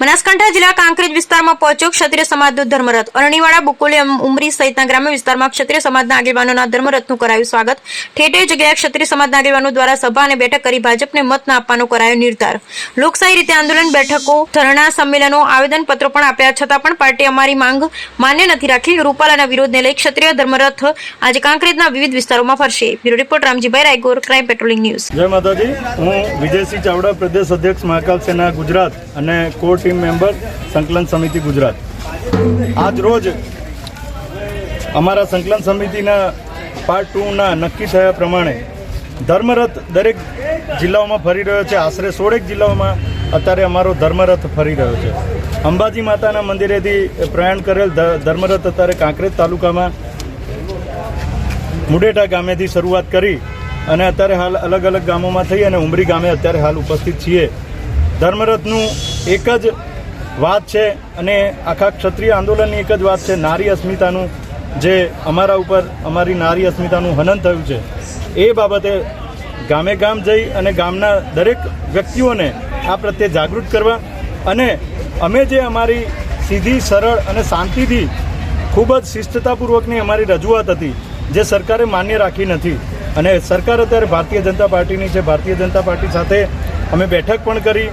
બનાસકાંઠા જિલ્લા કાંકરેજ વિસ્તારમાં પહોંચ્યો ક્ષત્રિય સમાજનો ધર્મરથ। અરણીવાડા, બુકોલી, ઉમરી સહિતના ગ્રામ્ય વિસ્તારમાં ક્ષત્રિય સમાજના આગેવાનોના ધર્મરથનું કરાયું સ્વાગત। ઠેર જગ્યાએ ક્ષત્રિય સમાજના આગેવાનો દ્વારા સભા અને બેઠક કરી ભાજપને મત ન આપવાનો કરાયો નિર્ધાર। લોકશાહી રીતે આંદોલન, બેઠકો, ધરણા, સંમેલનો, આવેદનપત્રો પણ આપ્યા છતાં પણ પાર્ટી અમારી માંગ માન્ય નથી રાખી। રૂપાલાના વિરોધને લઈ ક્ષત્રિય ધર્મરથ આજે કાંકરેજના વિવિધ વિસ્તારોમાં ફરશે। Bureau report Ramjibhai Raigor, crime patrolling news. જય માતાજી। હું વિજયસિંહ ચાવડા, પ્રદેશ અધ્યક્ષ મહાકાલ સેના ગુજરાત અને કોર ટીમ મેમ્બર સંકલન સમિતિ ગુજરાત। આજ રોજ અમારા સંકલન સમિતિના પાર્ટ 2ના નક્કી થયા પ્રમાણે ધર્મરથ દરેક જિલ્લાઓમાં ફરી રહ્યો છે। આશરે 16 જિલ્લાઓમાં અત્યારે અમારો ધર્મરથ ફરી રહ્યો છે। અંબાજી માતાના મંદિરેથી પ્રયાણ કરેલ ધર્મરથ અત્યારે કાંકરેજ તાલુકામાં મુડેઠા ગામેથી શરૂઆત કરી અને અત્યારે હાલ અલગ અલગ ગામોમાં થઈ અને ઉમરી ગામે અત્યારે હાલ ઉપસ્થિત છીએ। ધર્મરથનું એક જ વાત છે અને આખા ક્ષત્રિય આંદોલનની એક જ વાત છે, નારી અસ્મિતાનું જે અમારા ઉપર અમારી નારી અસ્મિતાનું હનન થયું છે એ બાબતે ગામે ગામ જઈ અને ગામના દરેક વ્યક્તિઓને આ પ્રત્યે જાગૃત કરવા અને અમે જે અમારી સીધી, સરળ અને શાંતિથી ખૂબ જ શિસ્તતાપૂર્વકની અમારી રજૂઆત હતી જે સરકારે માન્ય રાખી નથી અને સરકાર અત્યારે ભારતીય જનતા પાર્ટીની છે। ભારતીય જનતા પાર્ટી સાથે અમે બેઠક પણ કરી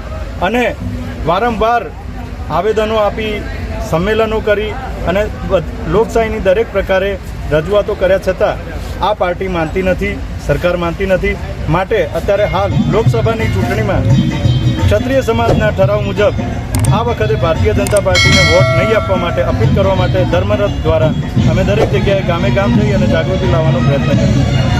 અને વારંવાર આવેદનો આપી, સંમેલનો કરી અને લોકશાહીની દરેક પ્રકારે રજૂઆતો કર્યા છતાં આ પાર્ટી માનતી નથી, સરકાર માનતી નથી। માટે અત્યારે હાલ લોકસભાની ચૂંટણીમાં ક્ષત્રિય સમાજના ઠરાવ મુજબ આ વખતે ભારતીય જનતા પાર્ટીને વોટ નહીં આપવા માટે અપીલ કરવા માટે ધર્મરથ દ્વારા અમે દરેક જગ્યાએ ગામે ગામ જઈ અને જાગૃતિ લાવવાનો પ્રયત્ન કરીએ।